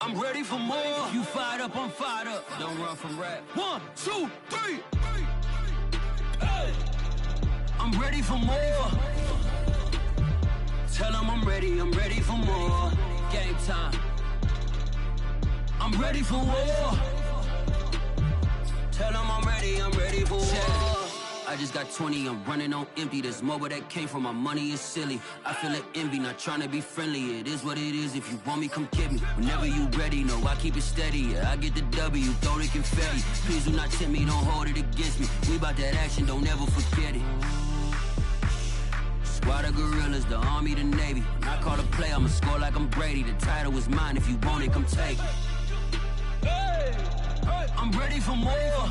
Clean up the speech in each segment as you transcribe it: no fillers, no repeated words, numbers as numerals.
I'm ready for more. If you fired up, I'm fired up. Don't run from rap. 1, 2, 3. Hey. I'm ready for more. Tell them I'm ready for more. Game time. I'm ready for war. Tell them I'm ready for war. I just got 20, I'm running on empty. This mobile that came from my money is silly. I feel like envy, not trying to be friendly. It is what it is, if you want me, come get me. Whenever you ready, no, I keep it steady. Yeah, I get the W, throw the confetti. Please do not tempt me, don't hold it against me. We bout that action, don't ever forget it. Squad of gorillas, the army, the navy. When I call a play, I'ma score like I'm Brady. The title is mine, if you want it, come take it. Hey, hey. I'm ready for more.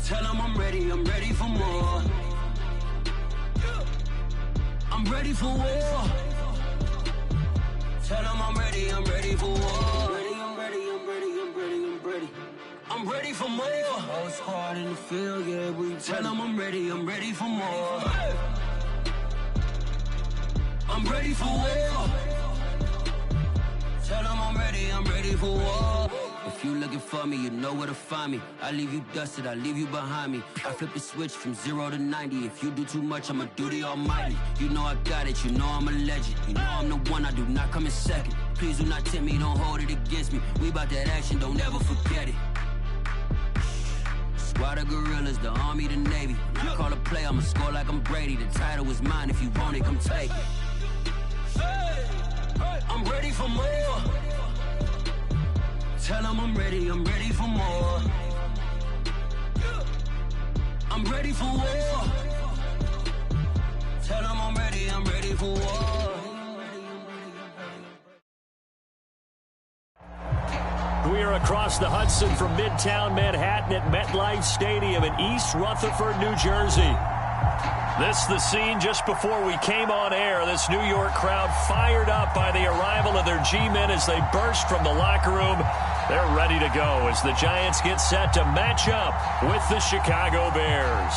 Tell them I'm ready for more. I'm ready for war. Tell them I'm ready for war. I'm ready for more. Whole squad in the field, yeah, we tell them I'm ready for more. I'm ready for war. Tell them I'm ready for war. If you looking for me, you know where to find me. I leave you dusted, I leave you behind me. I flip the switch from 0 to 90. If you do too much, I'ma do the almighty. You know I got it, you know I'm a legend. You know I'm the one, I do not come in second. Please do not tempt me, don't hold it against me. We bout that action, don't ever forget it. Squad of gorillas, the army, the navy. When I call a play, I'ma score like I'm Brady. The title is mine, if you want it, come take it. I'm ready for more. Tell them I'm ready for more. I'm ready for war. Tell them I'm ready for war. We are across the Hudson from Midtown Manhattan at MetLife Stadium in East Rutherford, New Jersey. This the scene just before we came on air. This New York crowd fired up by the arrival of their G-men as they burst from the locker room. They're ready to go as the Giants get set to match up with the Chicago Bears.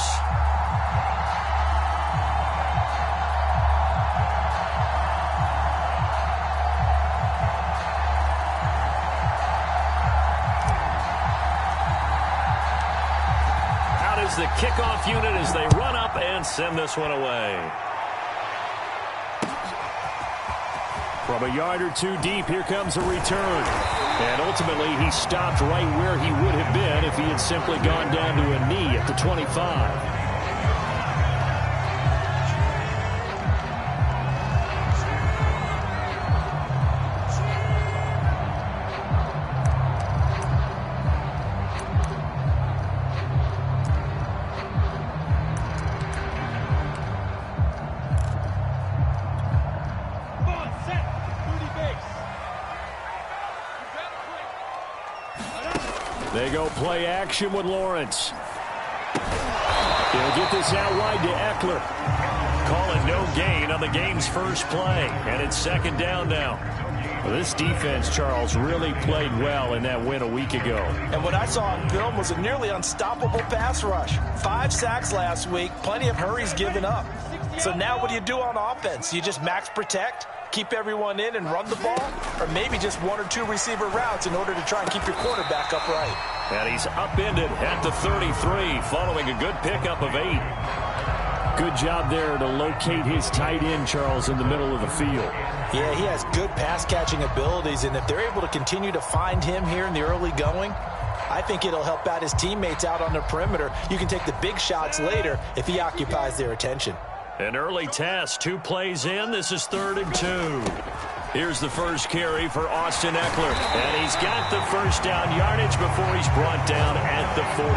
Out is the kickoff unit as they run up and send this one away. From a yard or two deep, here comes a return. And ultimately, he stopped right where he would have been if he had simply gone down to a knee at the 25. They go play action with Lawrence. He'll get this out wide to Eckler. Calling no gain on the game's first play. And it's second down now. Well, this defense, Charles, really played well in that win a week ago. And what I saw on film was a nearly unstoppable pass rush. 5 sacks last week, plenty of hurries given up. So now what do you do on offense? You just max protect, keep everyone in and run the ball, or maybe just 1 or 2 receiver routes in order to try and keep your quarterback upright. And he's upended at the 33 following a good pickup of 8. Good job there to locate his tight end, Charles, in the middle of the field. Yeah, he has good pass-catching abilities, and if they're able to continue to find him here in the early going, I think it'll help out his teammates out on the perimeter. You can take the big shots later if he occupies their attention. An early test, 2 plays in. This is 3rd and 2. Here's the first carry for Austin Eckler. And he's got the first down yardage before he's brought down at the 42.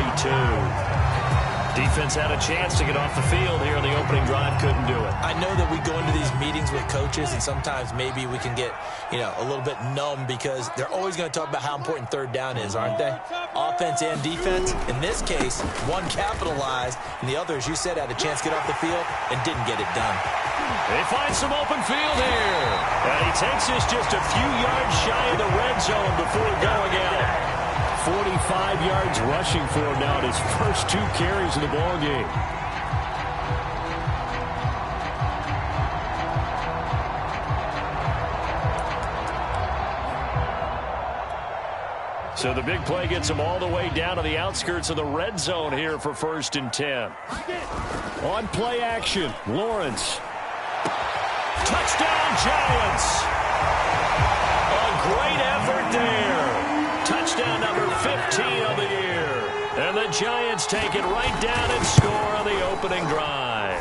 Defense had a chance to get off the field here in the opening drive, couldn't do it. I know that we go into these meetings with coaches, and sometimes maybe we can get, a little bit numb because they're always going to talk about how important 3rd down is, aren't they? Offense and defense. In this case, one capitalized, and the other, as you said, had a chance to get off the field and didn't get it done. They find some open field here. And he takes this just a few yards shy of the red zone before going out. 45 yards rushing for him now at his first 2 carries of the ball game. So the big play gets them all the way down to the outskirts of the red zone here for 1st and 10. On play action, Lawrence. Touchdown, Giants! A great effort there. Touchdown number 15 of the year. And the Giants take it right down and score on the opening drive.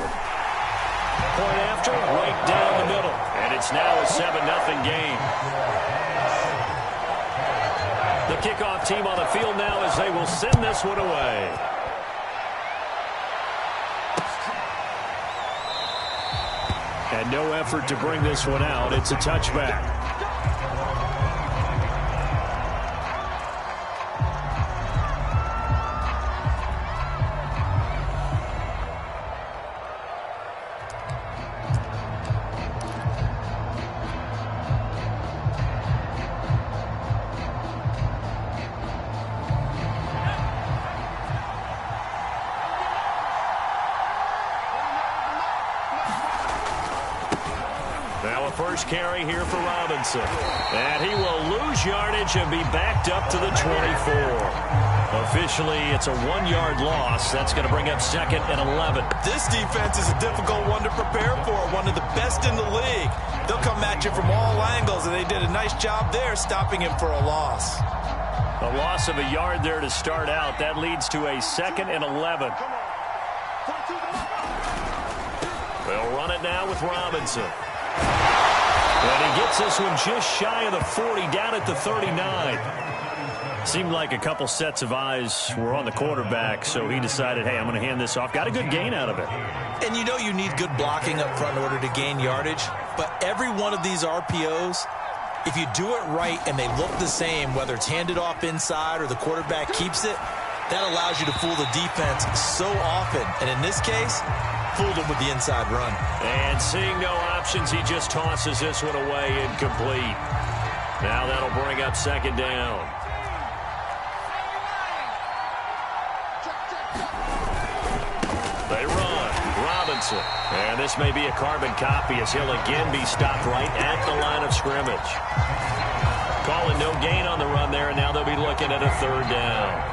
Point after, right down the middle. And it's now a 7-0 game. The kickoff team on the field now as they will send this one away. And no effort to bring this one out. It's a touchback. First carry here for Robinson. And he will lose yardage and be backed up to the 24. Officially, it's a 1-yard loss. That's going to bring up 2nd and 11. This defense is a difficult one to prepare for. One of the best in the league. They'll come at you from all angles, and they did a nice job there stopping him for a loss. A loss of a yard there to start out. That leads to a 2nd and 11. They'll run it now with Robinson. And he gets this one just shy of the 40, down at the 39. Seemed like a couple sets of eyes were on the quarterback, so he decided, hey, I'm going to hand this off. Got a good gain out of it. And you know you need good blocking up front in order to gain yardage. But every one of these RPOs, if you do it right and they look the same, whether it's handed off inside or the quarterback keeps it, that allows you to fool the defense so often. And in this case, fooled him with the inside run. And seeing no options, he just tosses this one away incomplete. Now that'll bring up 2nd down. They run. Robinson. And this may be a carbon copy as he'll again be stopped right at the line of scrimmage. Calling no gain on the run there, and now they'll be looking at a 3rd down.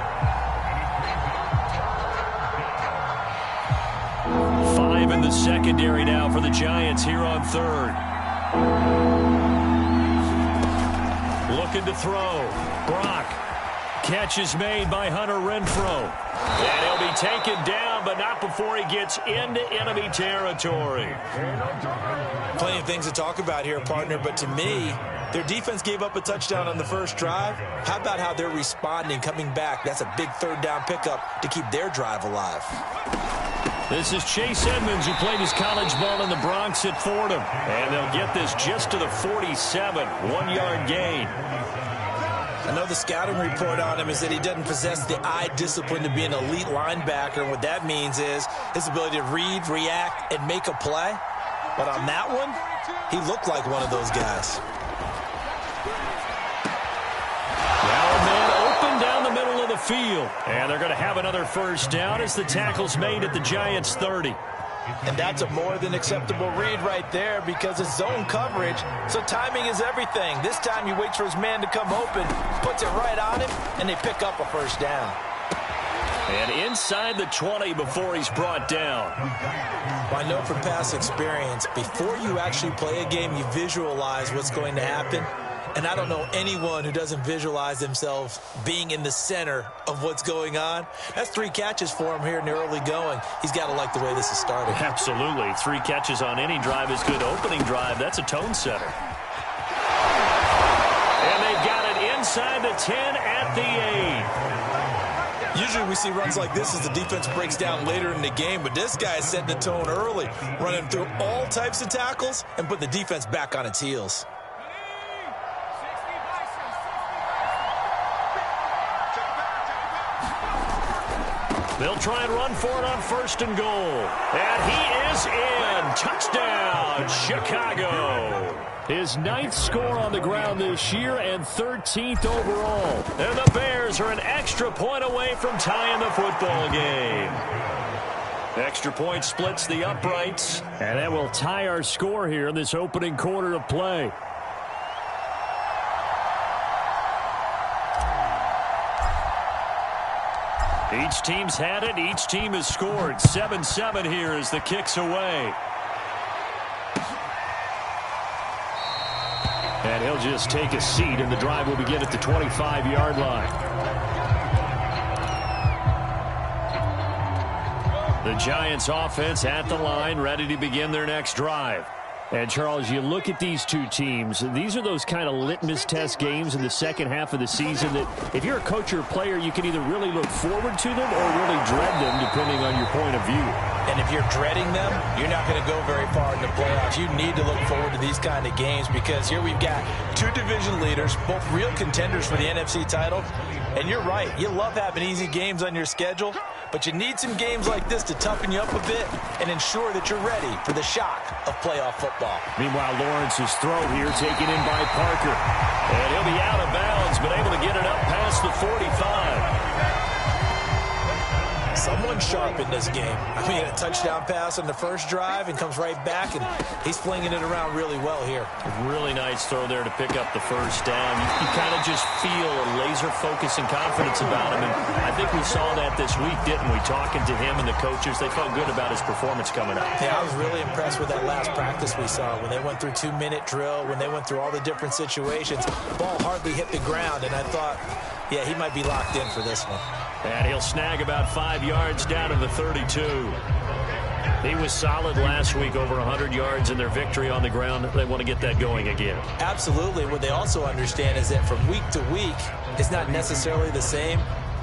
5 in the secondary now for the Giants here on 3rd. Looking to throw. Brock. Catch is made by Hunter Renfrow. And he'll be taken down, but not before he gets into enemy territory. Plenty of things to talk about here, partner, but to me, their defense gave up a touchdown on the first drive. How about how they're responding, coming back? That's a big 3rd down pickup to keep their drive alive. This is Chase Edmonds, who played his college ball in the Bronx at Fordham. And they'll get this just to the 47, 1-yard gain. I know the scouting report on him is that he doesn't possess the eye discipline to be an elite linebacker. And what that means is his ability to read, react, and make a play. But on that one, he looked like one of those guys. Now a man open down the middle of the field. And they're going to have another 1st down as the tackle's made at the Giants' 30. And that's a more than acceptable read right there because it's zone coverage, so timing is everything. This time he waits for his man to come open, puts it right on him, and they pick up a 1st down. And inside the 20 before he's brought down. Well, I know from past experience, before you actually play a game, you visualize what's going to happen. And I don't know anyone who doesn't visualize themselves being in the center of what's going on. That's 3 catches for him here in the early going. He's got to like the way this is starting. Absolutely. 3 catches on any drive is good. Opening drive, that's a tone setter. And they've got it inside the 10 at the 8. Usually we see runs like this as the defense breaks down later in the game, but this guy is setting the tone early, running through all types of tackles and putting the defense back on its heels. They'll try and run for it on 1st and goal. And he is in. Touchdown, Chicago. His 9th score on the ground this year and 13th overall. And the Bears are an extra point away from tying the football game. Extra point splits the uprights. And that will tie our score here in this opening quarter of play. Each team's had it. Each team has scored. 7-7 here as the kick's away. And he'll just take a seat, and the drive will begin at the 25-yard line. The Giants offense at the line, ready to begin their next drive. And, Charles, you look at these two teams, these are those kind of litmus test games in the second half of the season that if you're a coach or a player, you can either really look forward to them or really dread them, depending on your point of view. And if you're dreading them, you're not going to go very far in the playoffs. You need to look forward to these kind of games because here we've got two division leaders, both real contenders for the NFC title. And you're right, you love having easy games on your schedule, but you need some games like this to toughen you up a bit and ensure that you're ready for the shock of playoff football. Meanwhile, Lawrence's throw here taken in by Parker. And he'll be out of bounds, but able to get it up past the 45. Someone sharp in this game. I mean, a touchdown pass on the first drive and comes right back, and he's flinging it around really well here. Really nice throw there to pick up the first down. You kind of just feel a laser focus and confidence about him, and I think we saw that this week, didn't we? Talking to him and the coaches, they felt good about his performance coming up. Yeah, I was really impressed with that last practice we saw when they went through 2-minute drill, when they went through all the different situations. Ball hardly hit the ground, and I thought, yeah, he might be locked in for this one. And he'll snag about 5 yards down to the 32. He was solid last week, over 100 yards in their victory on the ground. They want to get that going again. Absolutely. What they also understand is that from week to week, it's not necessarily the same,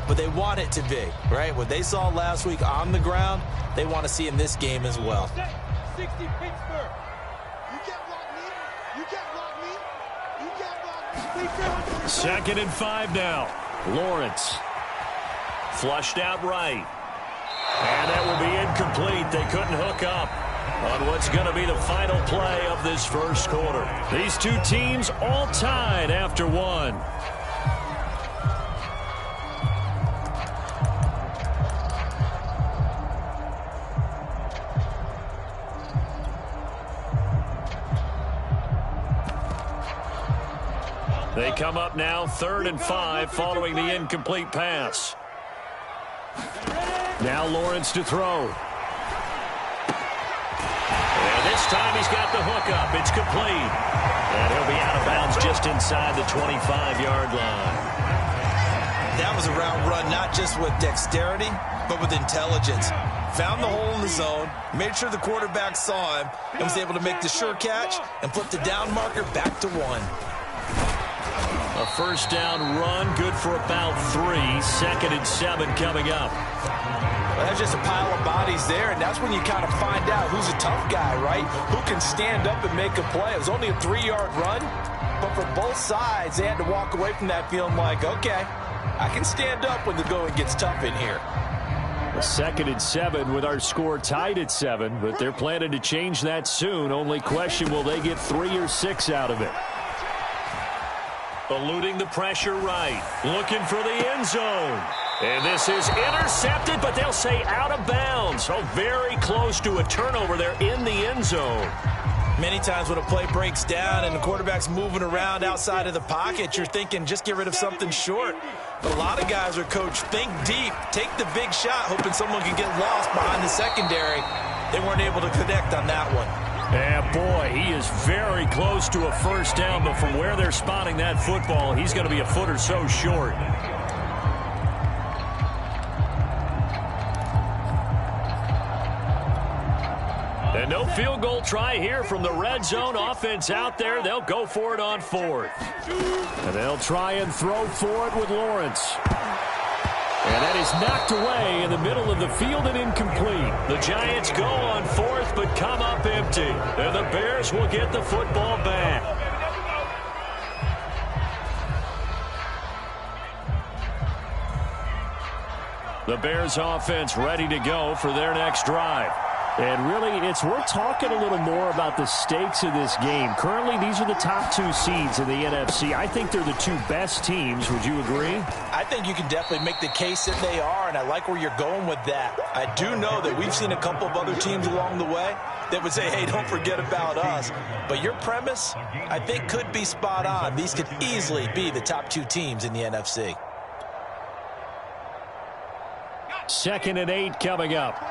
but they want it to be, right? What they saw last week on the ground, they want to see in this game as well. 60 Pittsburgh. You get rock me. You get rock me. You get rock me. 2nd and 5 now. Lawrence. Flushed out right. And that will be incomplete. They couldn't hook up on what's going to be the final play of this first quarter. These two teams all tied after one. They come up now 3rd and 5 following the incomplete pass. Now Lawrence to throw. And this time he's got the hookup. It's complete. And he'll be out of bounds just inside the 25-yard line. That was a route run not just with dexterity, but with intelligence. Found the hole in the zone, made sure the quarterback saw him, and was able to make the sure catch and flip the down marker back to 1. A first down run, good for about 3. 2nd and 7 coming up. Well, that's just a pile of bodies there, and that's when you kind of find out who's a tough guy, right? Who can stand up and make a play. It was only a 3-yard run, but for both sides, they had to walk away from that feeling like, okay, I can stand up when the going gets tough in here. A 2nd and 7 with our score tied at 7, but they're planning to change that soon. Only question, will they get 3 or 6 out of it? Eluding the pressure right. Looking for the end zone. And this is intercepted, but they'll say out of bounds. So very close to a turnover there in the end zone. Many times when a play breaks down and the quarterback's moving around outside of the pocket, you're thinking just get rid of something short. But a lot of guys are coached, think deep, take the big shot, hoping someone can get lost behind the secondary. They weren't able to connect on that one. Yeah, boy, he is very close to a first down, but from where they're spotting that football, he's going to be a foot or so short. And no field goal try here from the red zone offense out there. They'll go for it on 4th. And they'll try and throw for it with Lawrence. And that is knocked away in the middle of the field and incomplete. The Giants go on 4th, but come up empty. And the Bears will get the football back. The Bears offense ready to go for their next drive. And really, it's worth talking a little more about the stakes of this game. Currently, these are the top 2 seeds in the NFC. I think they're the 2 best teams. Would you agree? I think you can definitely make the case that they are, and I like where you're going with that. I do know that we've seen a couple of other teams along the way that would say, hey, don't forget about us. But your premise, I think, could be spot on. These could easily be the top 2 teams in the NFC. 2nd and 8 coming up.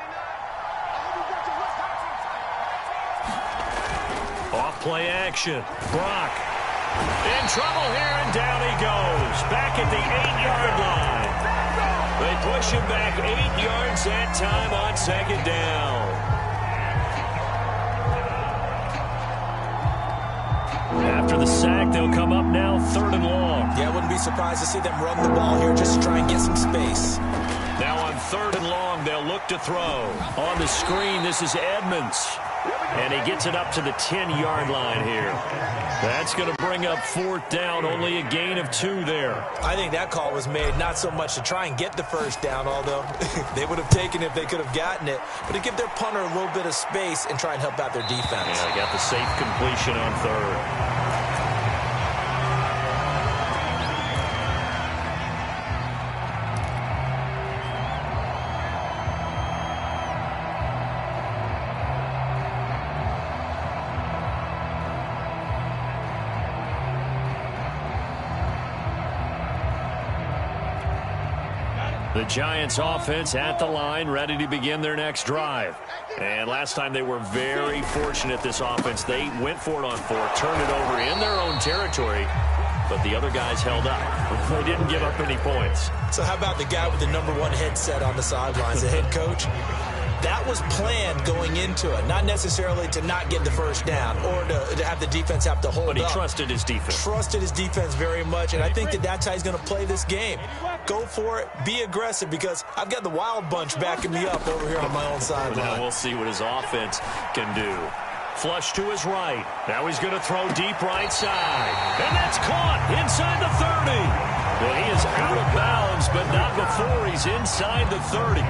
Off play action. Brock in trouble here, and down he goes. Back at the 8-yard line. They push him back 8 yards that time on 2nd down. After the sack, they'll come up now 3rd and long. Yeah, I wouldn't be surprised to see them run the ball here just to try and get some space. Now on 3rd and long, they'll look to throw. On the screen, this is Edmonds. And he gets it up to the 10-yard line here. That's going to bring up 4th down, only a gain of 2 there. I think that call was made not so much to try and get the 1st down, although they would have taken it if they could have gotten it, but to give their punter a little bit of space and try and help out their defense. Yeah, they got the safe completion on 3rd. The Giants offense at the line, ready to begin their next drive. And last time they were very fortunate, this offense. They went for it on 4th, turned it over in their own territory, but the other guys held up. They didn't give up any points. So how about the guy with the #1 headset on the sidelines, the head coach? That was planned going into it, not necessarily to not get the 1st down or to have the defense have to hold up. But he trusted his defense. Trusted his defense very much, and I think that's how he's going to play this game. Go for it, be aggressive, because I've got the Wild Bunch backing me up over here on my own sideline. Now we'll see what his offense can do. Flush to his right. Now he's going to throw deep right side. And that's caught inside the 30. Well, he is out of bounds, but not before he's inside the 30.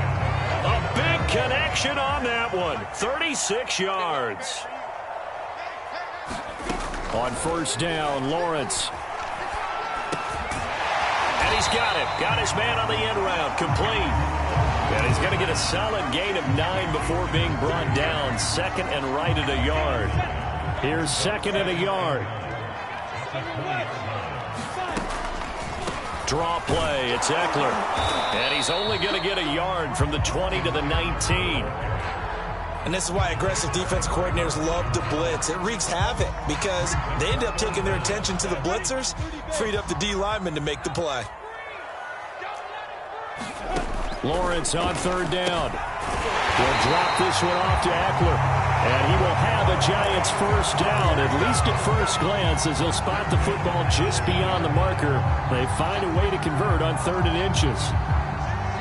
A big connection on that one. 36 yards. On 1st down, Lawrence. And he's got him. Got his man on the end route. Complete. And he's going to get a solid gain of 9 before being brought down. 2nd and right at a yard. Here's 2nd and a yard. Draw play. It's Eckler. And he's only going to get a yard from the 20 to the 19. And this is why aggressive defense coordinators love to blitz. It wreaks havoc because they end up taking their attention to the blitzers, freed up the D lineman to make the play. Lawrence on 3rd down. He'll drop this one off to Eckler. And he will have a Giants 1st down, at least at first glance, as he'll spot the football just beyond the marker. They find a way to convert on 3rd and inches.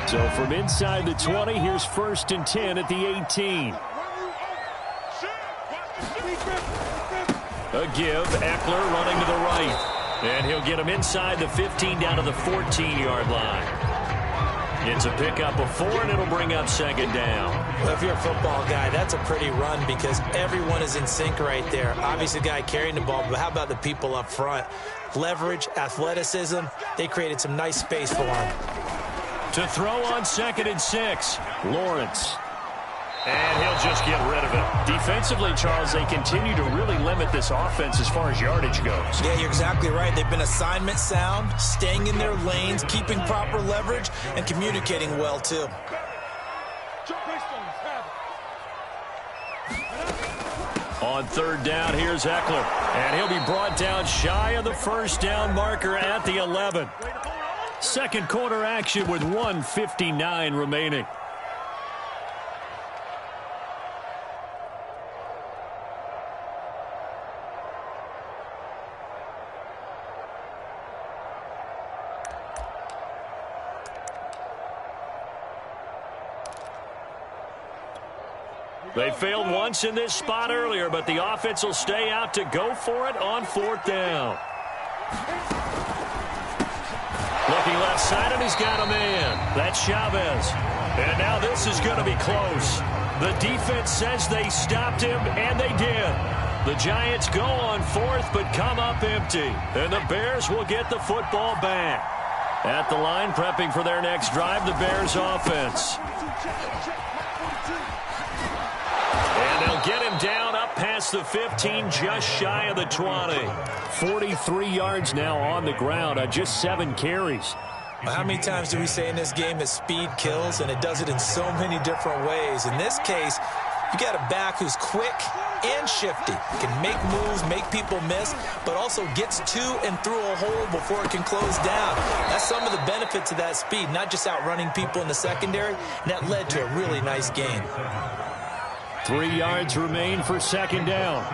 So from inside the 20, here's 1st and 10 at the 18. A give, Eckler running to the right. And he'll get him inside the 15 down to the 14-yard line. It's a pickup of 4, and it'll bring up 2nd down. Well, if you're a football guy, that's a pretty run because everyone is in sync right there. Obviously, the guy carrying the ball, but how about the people up front? Leverage, athleticism, they created some nice space for him. To throw on 2nd and 6, Lawrence. And he'll just get rid of it. Defensively, Charles, they continue to really limit this offense as far as yardage goes. Yeah, you're exactly right. They've been assignment sound, staying in their lanes, keeping proper leverage, and communicating well, too. On 3rd down, here's Eckler. And he'll be brought down shy of the 1st down marker at the 11. Second quarter action with 1:59 remaining. They failed once in this spot earlier, but the offense will stay out to go for it on 4th down. Looking left side, and he's got a man. That's Chavez. And now this is going to be close. The defense says they stopped him, and they did. The Giants go on 4th, but come up empty. And the Bears will get the football back. At the line, prepping for their next drive, the Bears offense. Get him down up past the 15, just shy of the 20. 43 yards now on the ground on just 7 carries. How many times do we say in this game that speed kills, and it does it in so many different ways? In this case, you got a back who's quick and shifty, can make moves, make people miss, but also gets to and through a hole before it can close down. That's some of the benefits of that speed, not just outrunning people in the secondary, and that led to a really nice gain. 3 yards remain for second down.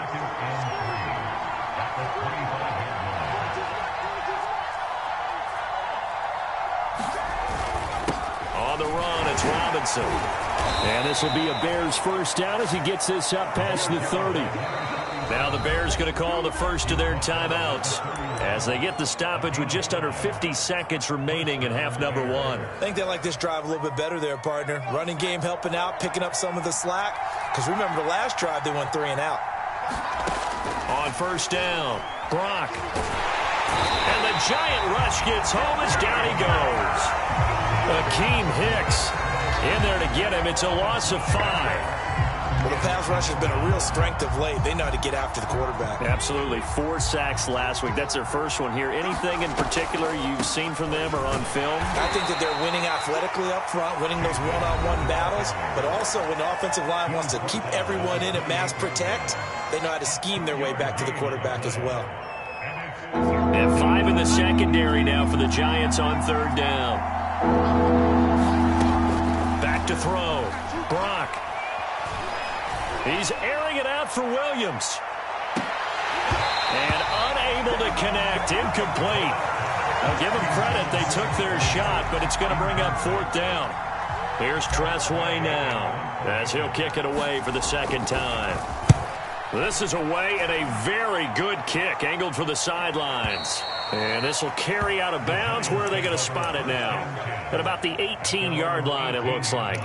On the run, it's Robinson. And this will be a Bears first down as he gets this up past the 30. Now the Bears going to call the first of their timeouts as they get the stoppage with just under 50 seconds remaining in half number 1. I think they like this drive a little bit better there, partner. Running game helping out, picking up some of the slack. Because remember the last drive, they went 3 and out. On first down, Brock. And the giant rush gets home as down he goes. Akeem Hicks in there to get him. It's a loss of 5. Well, the pass rush has been a real strength of late. They know how to get after the quarterback. Absolutely. 4 sacks last week. That's their first one here. Anything in particular you've seen from them or on film? I think that they're winning athletically up front, winning those one-on-one battles, but also when the offensive line wants to keep everyone in and mass protect, they know how to scheme their way back to the quarterback as well. And 5 in the secondary now for the Giants on third down. Back to throw. Brock. He's airing it out for Williams. And unable to connect. Incomplete. I'll give them credit. They took their shot, but it's going to bring up fourth down. Here's Tressway now as he'll kick it away for the second time. This is away and a very good kick angled for the sidelines. And this will carry out of bounds. Where are they going to spot it now? At about the 18-yard line, it looks like.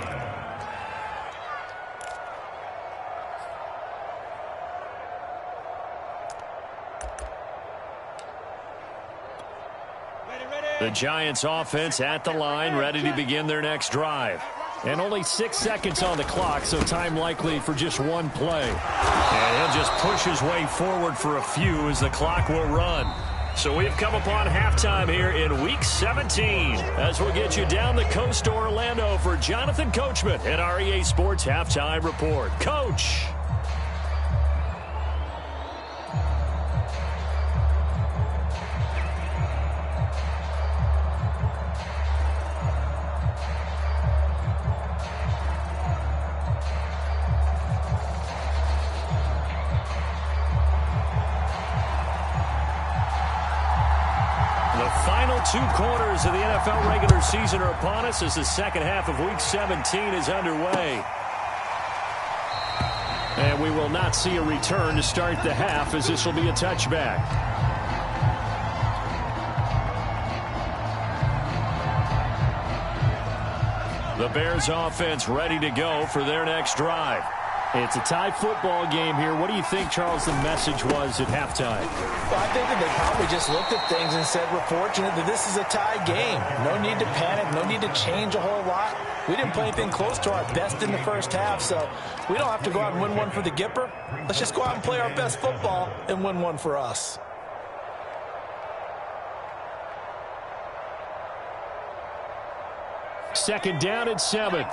The Giants offense at the line, ready to begin their next drive. And only 6 seconds on the clock, so time likely for just one play. And he'll just push his way forward for a few as the clock will run. So we've come upon halftime here in Week 17 as we'll get you down the coast to Orlando for Jonathan Coachman at our EA Sports Halftime Report. Coach! Final 2 quarters of the NFL regular season are upon us as the second half of Week 17 is underway. And we will not see a return to start the half as this will be a touchback. The Bears offense ready to go for their next drive. It's a tie football game here. What do you think, Charles, the message was at halftime? Well, I think that they probably just looked at things and said, we're fortunate that this is a tie game. No need to panic. No need to change a whole lot. We didn't play anything close to our best in the first half, so we don't have to go out and win one for the Gipper. Let's just go out and play our best football and win one for us. Second down and 7.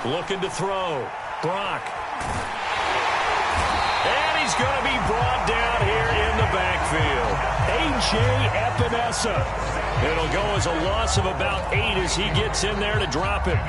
Looking to throw. Brock. And he's going to be brought down here in the backfield. A.J. Epinesa. It'll go as a loss of about 8 as he gets in there to drop it.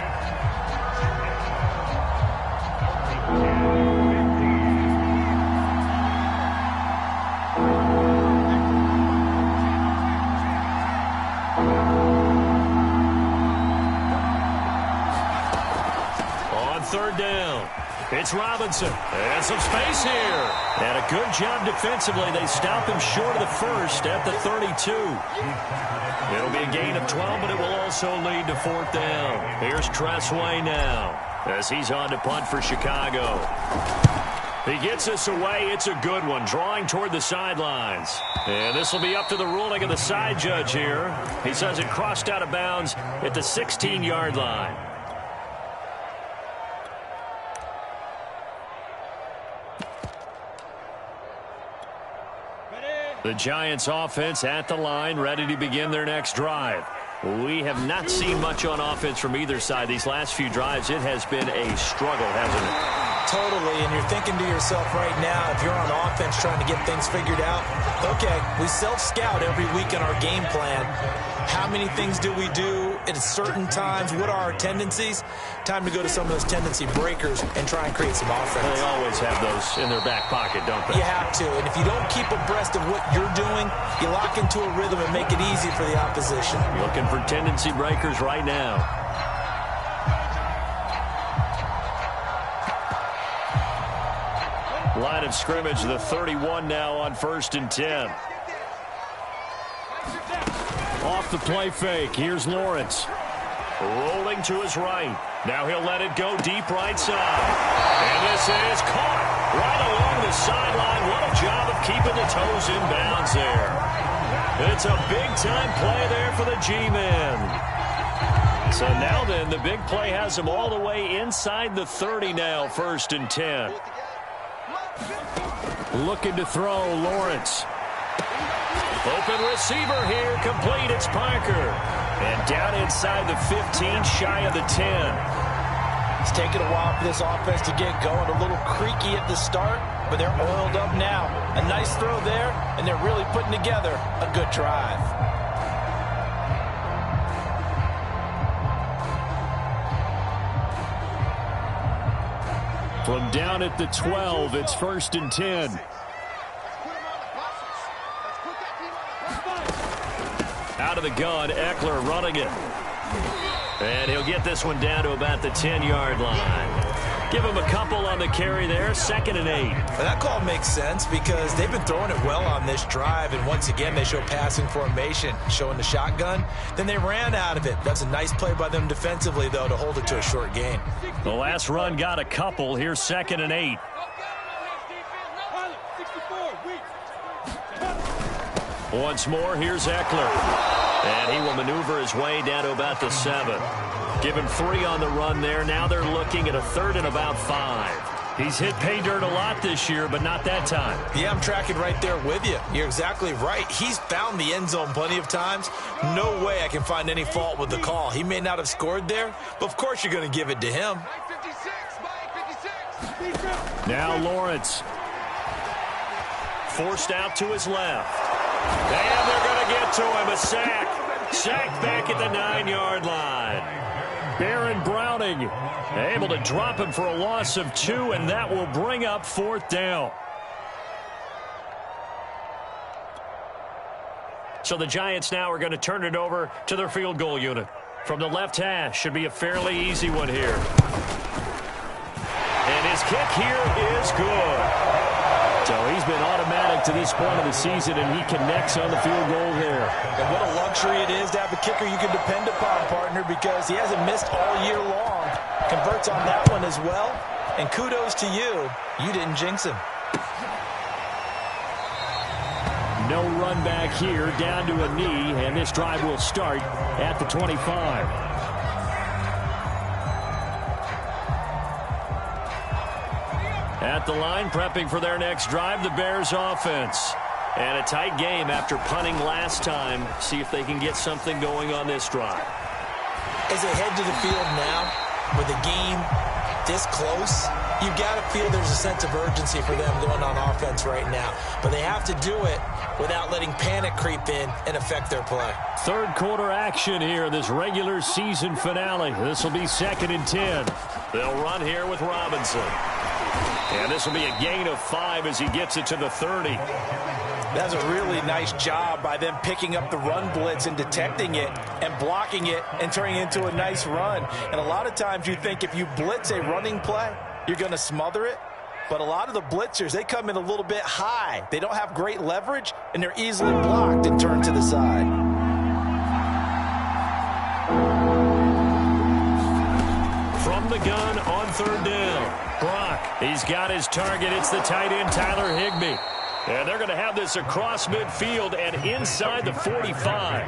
Third down. It's Robinson. And some space here. And a good job defensively. They stop him short of the first at the 32. It'll be a gain of 12, but it will also lead to fourth down. Here's Tressway now as he's on to punt for Chicago. He gets us away. It's a good one, drawing toward the sidelines. And this will be up to the ruling of the side judge here. He says it crossed out of bounds at the 16-yard line. The Giants offense at the line, ready to begin their next drive. We have not seen much on offense from either side. These last few drives, it has been a struggle, hasn't it? Totally, and you're thinking to yourself right now, if you're on offense trying to get things figured out, okay, we self-scout every week in our game plan. How many things do we do at certain times? What are our tendencies? Time to go to some of those tendency breakers and try and create some offense. They always have those in their back pocket, don't they? You have to, and if you don't keep abreast of what you're doing, you lock into a rhythm and make it easy for the opposition. Looking for tendency breakers right now. Line of scrimmage, the 31 now on 1st and 10. Off the play fake, here's Lawrence. Rolling to his right. Now he'll let it go deep right side. And this is caught right along the sideline. What a job of keeping the toes in bounds there. It's a big-time play there for the G-men. So now then, the big play has him all the way inside the 30 now, 1st and 10. Looking to throw, Lawrence. Open receiver here, complete, it's Parker. And down inside the 15, shy of the 10. It's taken a while for this offense to get going. A little creaky at the start, but they're oiled up now. A nice throw there, and they're really putting together a good drive. From down at the 12, it's 1st and 10. Out of the gun, Eckler running it. And he'll get this one down to about the 10-yard line. Give him a couple on the carry there, 2nd and 8. Well, that call makes sense because they've been throwing it well on this drive, and once again they show passing formation, showing the shotgun. Then they ran out of it. That's a nice play by them defensively, though, to hold it to a short gain. The last run got a couple. Here's 2nd and 8. Once more, here's Eckler. And he will maneuver his way down to about the 7. Give him 3 on the run there. Now they're looking at a 3rd and about 5. He's hit pay dirt a lot this year, but not that time. Yeah, I'm tracking right there with you. You're exactly right. He's found the end zone plenty of times. No way I can find any fault with the call. He may not have scored there, but of course you're going to give it to him. Now Lawrence. Forced out to his left. And they're going to get to him. A sack. Sacked back at the 9-yard line. Baron Browning able to drop him for a loss of 2, and that will bring up 4th down. So the Giants now are going to turn it over to their field goal unit. From the left hash, should be a fairly easy one here. And his kick here is good. So he's been automatic to this point of the season, and he connects on the field goal there. And what a luxury it is to have a kicker you can depend upon, partner, because he hasn't missed all year long. Converts on that one as well. And kudos to you. You didn't jinx him. No run back here, down to a knee, and this drive will start at the 25. At the line, prepping for their next drive, the Bears offense. And a tight game after punting last time. See if they can get something going on this drive. As they head to the field now, with the game this close, you've got to feel there's a sense of urgency for them going on offense right now. But they have to do it without letting panic creep in and affect their play. 3rd quarter action here, this regular season finale. This will be 2nd and 10. They'll run here with Robinson. And this will be a gain of 5 as he gets it to the 30. That's a really nice job by them picking up the run blitz and detecting it and blocking it and turning it into a nice run. And a lot of times you think if you blitz a running play, you're going to smother it. But a lot of the blitzers, they come in a little bit high. They don't have great leverage, and they're easily blocked and turned to the side. From the gun on 3rd down. Brock, he's got his target. It's the tight end, Tyler Higbee. And they're going to have this across midfield and inside the 45.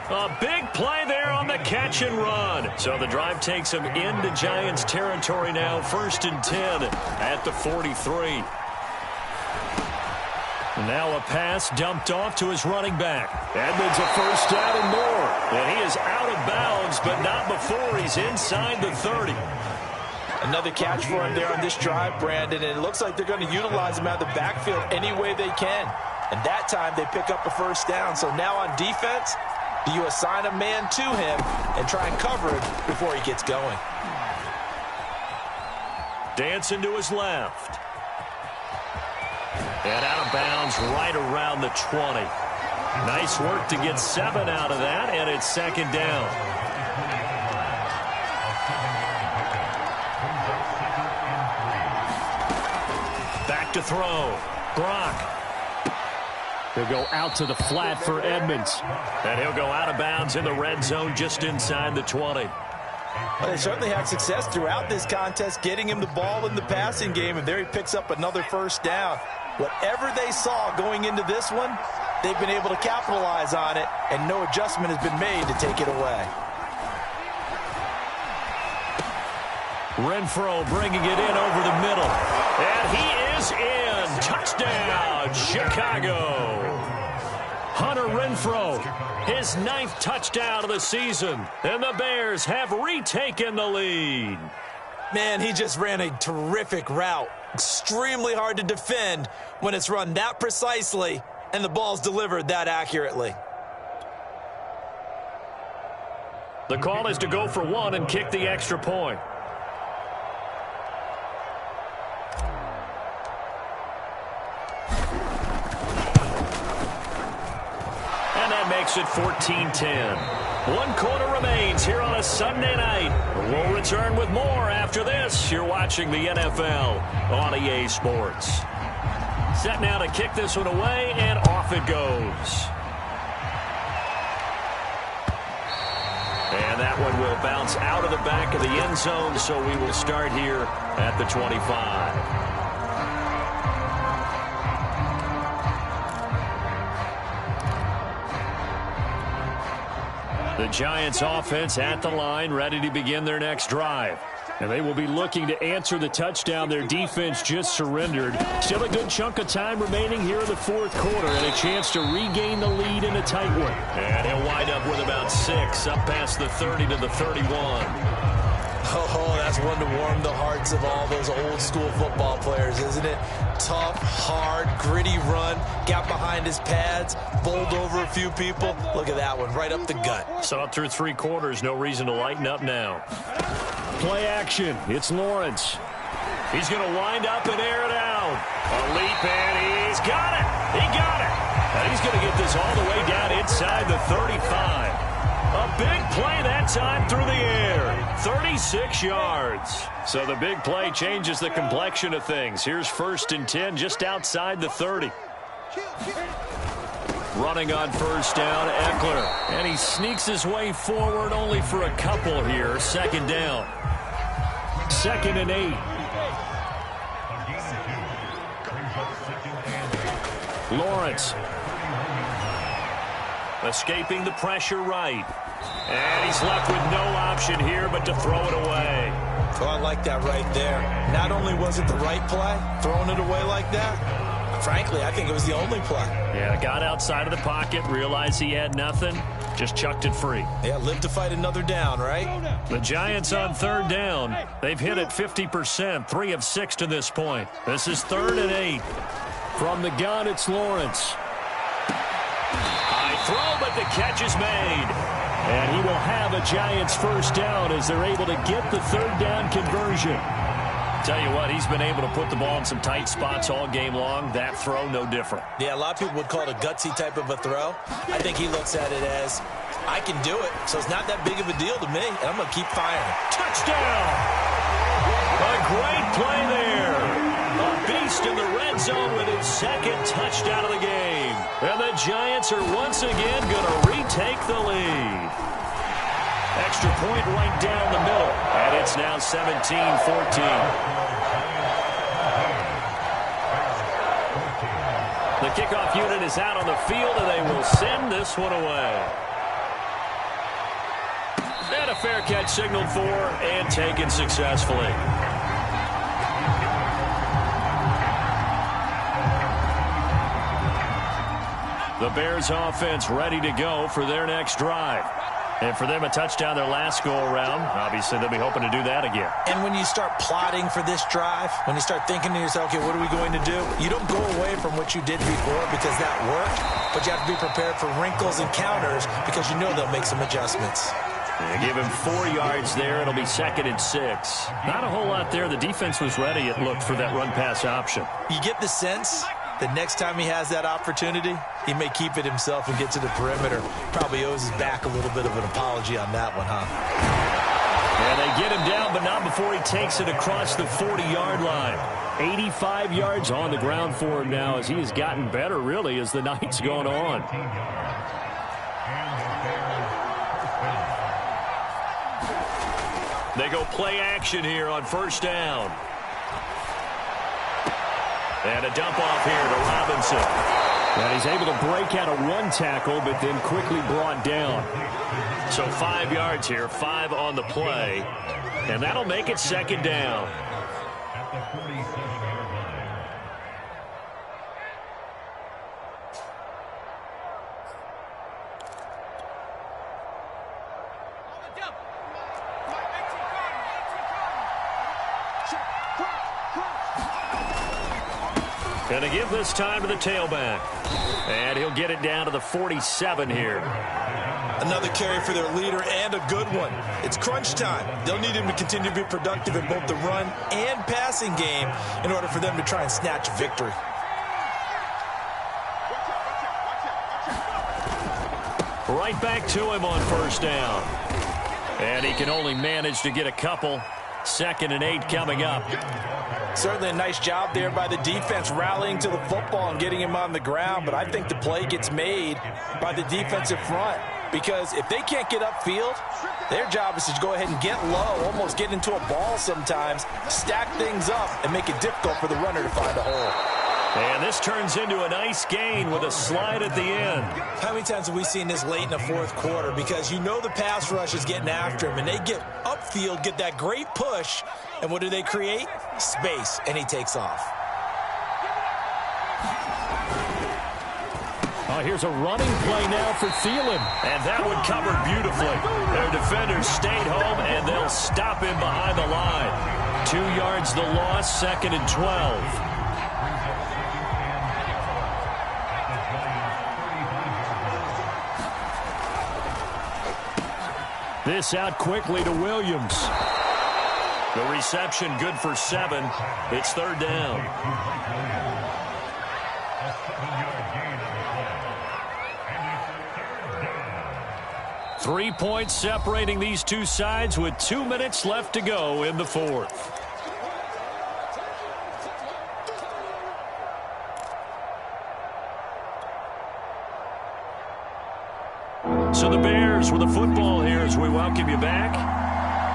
A big play there on the catch and run. So the drive takes them into Giants territory now. 1st and 10 at the 43. Now a pass dumped off to his running back. Edmonds a first down and more. And he is out of bounds, but not before he's inside the 30. Another catch for him there on this drive, Brandon, and it looks like they're going to utilize him out of the backfield any way they can. And that time they pick up a first down. So now on defense, do you assign a man to him and try and cover him before he gets going? Dancing to his left. And out of bounds right around the 20. Nice work to get 7 out of that, and it's second down. Back to throw. Gronk. He'll go out to the flat for Edmonds. And he'll go out of bounds in the red zone just inside the 20. Well, they certainly had success throughout this contest getting him the ball in the passing game, and there he picks up another first down. Whatever they saw going into this one, they've been able to capitalize on it, and no adjustment has been made to take it away. Renfrow bringing it in over the middle. And he is in. Touchdown, Chicago. Hunter Renfrow, his 9th touchdown of the season. And the Bears have retaken the lead. Man, he just ran a terrific route. Extremely hard to defend when it's run that precisely and the ball's delivered that accurately. The call is to go for 1 and kick the extra point. And that makes it 14-10. 1 quarter remains here on a Sunday night. We'll return with more after this. You're watching the NFL on EA Sports. Set now to kick this one away, and off it goes. And that one will bounce out of the back of the end zone, so we will start here at the 25. The Giants offense at the line, ready to begin their next drive. And they will be looking to answer the touchdown their defense just surrendered. Still a good chunk of time remaining here in the 4th quarter and a chance to regain the lead in a tight one. And he'll wind up with about 6 up past the 30 to the 31. Oh, that's one to warm the hearts of all those old school football players, isn't it? Tough, hard, gritty run, got behind his pads, bowled over a few people. Look at that one, right up the gut. Saw it through 3 quarters, no reason to lighten up now. Play action, it's Lawrence. He's going to wind up and air it out. A leap, and he's got it. He got it. And he's going to get this all the way down inside the 35. A big play that time through the air. 36 yards. So the big play changes the complexion of things. Here's 1st and 10 just outside the 30. Running on first down, Eckler. And he sneaks his way forward only for a couple here. 2nd down. 2nd and 8. Lawrence. Escaping the pressure right. And he's left with no option here but to throw it away. Oh, I like that right there. Not only was it the right play, throwing it away like that, frankly, I think it was the only play. Yeah, got outside of the pocket, realized he had nothing, just chucked it free. Yeah, live to fight another down, right? The Giants on 3rd down. They've hit it 50%, 3 of 6 to this point. This is 3rd and 8. From the gun, it's Lawrence. High throw, but the catch is made. And he will have a Giants first down as they're able to get the 3rd down conversion. Tell you what, he's been able to put the ball in some tight spots all game long. That throw, no different. Yeah, a lot of people would call it a gutsy type of a throw. I think he looks at it as, I can do it, so it's not that big of a deal to me, and I'm going to keep firing. Touchdown! A great play there. A beast in the red zone with his 2nd touchdown of the game. And the Giants are once again going to retake the lead. Extra point right down the middle. And it's now 17-14. The kickoff unit is out on the field, and they will send this one away. And a fair catch signaled for and taken successfully. The Bears offense ready to go for their next drive. And for them, a touchdown their last go-around. Obviously, they'll be hoping to do that again. And when you start plotting for this drive, when you start thinking to yourself, okay, what are we going to do? You don't go away from what you did before because that worked, but you have to be prepared for wrinkles and counters because you know they'll make some adjustments. They give him 4 yards there. It'll be 2nd and 6. Not a whole lot there. The defense was ready, it looked, for that run-pass option. You get the sense the next time he has that opportunity, he may keep it himself and get to the perimeter. Probably owes his back a little bit of an apology on that one, huh? And they get him down, but not before he takes it across the 40-yard line. 85 yards on the ground for him now as he has gotten better, really, as the night's gone on. They go play action here on 1st down. And a dump off here to Robinson. And he's able to break out of 1 tackle, but then quickly brought down. So 5 yards here, 5 on the play. And that'll make it 2nd down. Going to give this time to the tailback. And he'll get it down to the 47 here. Another carry for their leader and a good one. It's crunch time. They'll need him to continue to be productive in both the run and passing game in order for them to try and snatch victory. Right back to him on 1st down. And he can only manage to get a couple. 2nd and 8 coming up. Certainly a nice job there by the defense rallying to the football and getting him on the ground, but I think the play gets made by the defensive front because if they can't get upfield, their job is to go ahead and get low, almost get into a ball sometimes, stack things up, and make it difficult for the runner to find a hole. And this turns into a nice gain with a slide at the end. How many times have we seen this late in the 4th quarter? Because you know the pass rush is getting after him, and they get upfield, get that great push, and what do they create? Space, and he takes off. Oh, here's a running play now for Thielen. And that one covered beautifully. Their defenders stayed home, and they'll stop him behind the line. 2 yards the loss, 2nd and 12. This out quickly to Williams. The reception good for 7. It's 3rd down. Three points separating these two sides with 2 minutes left to go in the 4th. So the Bears with the football here as we welcome you back.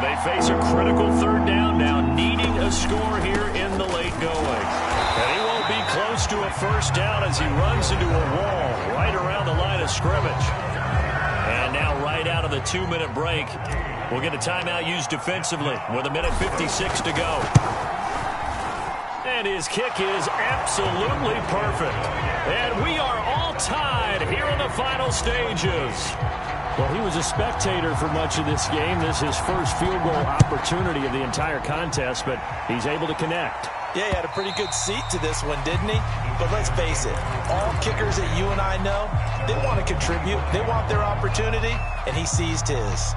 They face a critical 3rd down now, needing a score here in the late going. And he won't be close to a 1st down as he runs into a wall right around the line of scrimmage. And now right out of the 2-minute break, we'll get a timeout used defensively with 1:56 to go. And his kick is absolutely perfect. And we are all tied here in the final stages. Well, he was a spectator for much of this game. This is his first field goal opportunity of the entire contest, but he's able to connect. Yeah, he had a pretty good seat to this one, didn't he? But let's face it, all kickers that you and I know, they want to contribute. They want their opportunity, and he seized his.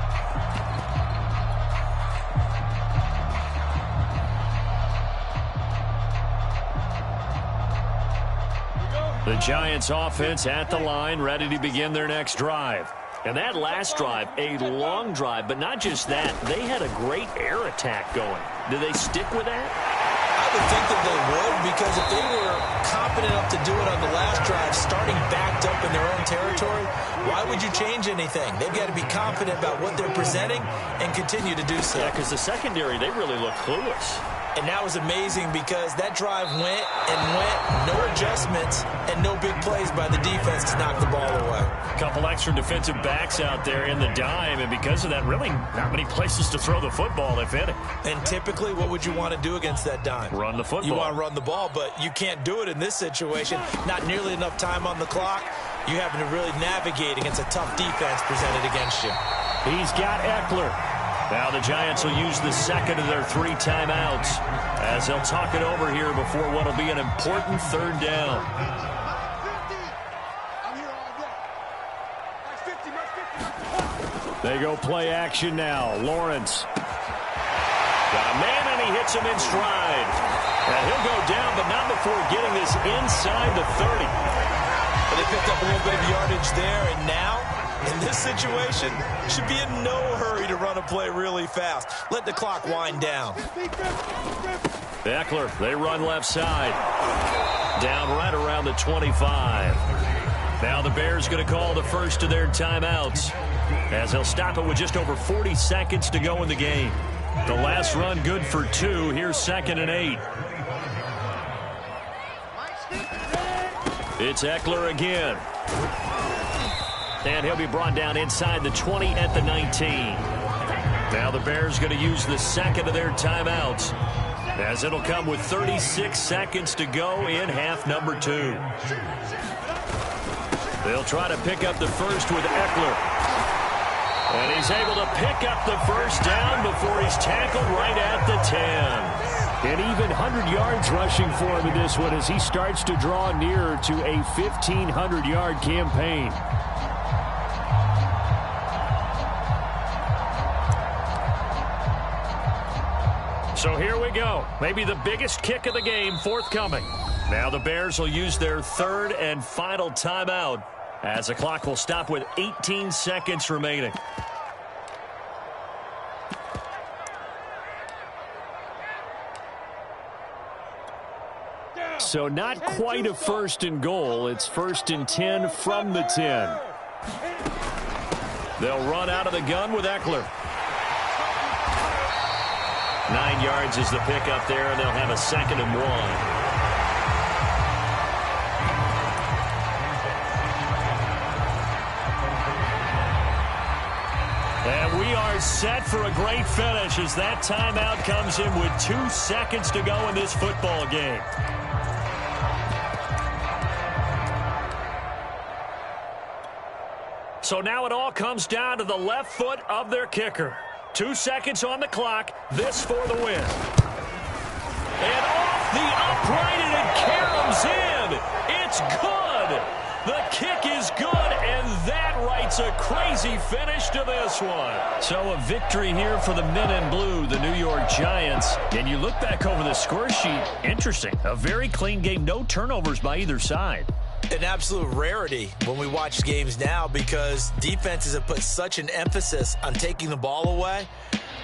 The Giants offense at the line, ready to begin their next drive. And that last drive, a long drive, but not just that. They had a great air attack going. Do they stick with that? I would think that they would, because if they were confident enough to do it on the last drive, starting backed up in their own territory, why would you change anything? They've got to be confident about what they're presenting and continue to do so. Yeah, because the secondary, they really look clueless. And that was amazing because that drive went and went, no adjustments, and no big plays by the defense to knock the ball away. A couple extra defensive backs out there in the dime, and because of that, really not many places to throw the football, if any. And typically, what would you want to do against that dime? Run the football. You want to run the ball, but you can't do it in this situation. Not nearly enough time on the clock. you having to really navigate against a tough defense presented against you. He's got Eckler. Now the Giants will use the second of their 3 timeouts as they'll talk it over here before what will be an important 3rd down. They go play action now. Lawrence. Got a man, and he hits him in stride. And he'll go down, but not before getting this inside the 30. But they picked up a little bit of yardage there, and now, in this situation, should be in no hurry to run a play really fast. Let the clock wind down. Eckler, they run left side. Down right around the 25. Now the Bears going to call the first of their timeouts, as they'll stop it with just over 40 seconds to go in the game. The last run good for 2. Here's 2nd and 8. It's Eckler again. And he'll be brought down inside the 20 at the 19. Now the Bears going to use the second of their timeouts, as it'll come with 36 seconds to go in half number 2. They'll try to pick up the first with Eckler. And he's able to pick up the first down before he's tackled right at the 10. And even 100 yards rushing for him in this one as he starts to draw nearer to a 1,500-yard campaign. So here we go. Maybe the biggest kick of the game forthcoming. Now the Bears will use their 3rd and final timeout, as the clock will stop with 18 seconds remaining. So not quite a 1st and goal. It's 1st and 10 from the 10. They'll run out of the gun with Eckler. 9 yards is the pickup there, and they'll have a 2nd and 1. And we are set for a great finish as that timeout comes in with 2 seconds to go in this football game. So now it all comes down to the left foot of their kicker. 2 seconds on the clock. This for the win. And off the upright, and it caroms in. It's good. The kick is good, and that writes a crazy finish to this one. So a victory here for the men in blue, the New York Giants. And you look back over the score sheet, interesting. A very clean game, no turnovers by either side. An absolute rarity when we watch games now, because defenses have put such an emphasis on taking the ball away.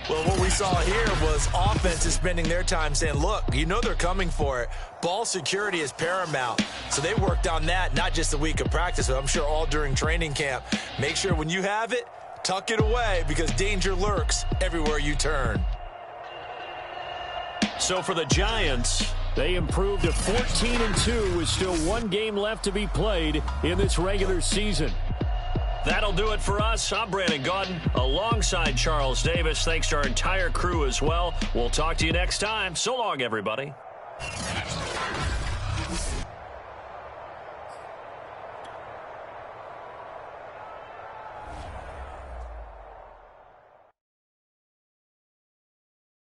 Well, what we saw here was offenses spending their time saying, look, you know they're coming for it. Ball security is paramount. So they worked on that, not just a week of practice, but I'm sure all during training camp. Make sure when you have it, tuck it away, because danger lurks everywhere you turn. So for the Giants, they improved to 14-2 with still 1 game left to be played in this regular season. That'll do it for us. I'm Brandon Gaudin alongside Charles Davis. Thanks to our entire crew as well. We'll talk to you next time. So long, everybody.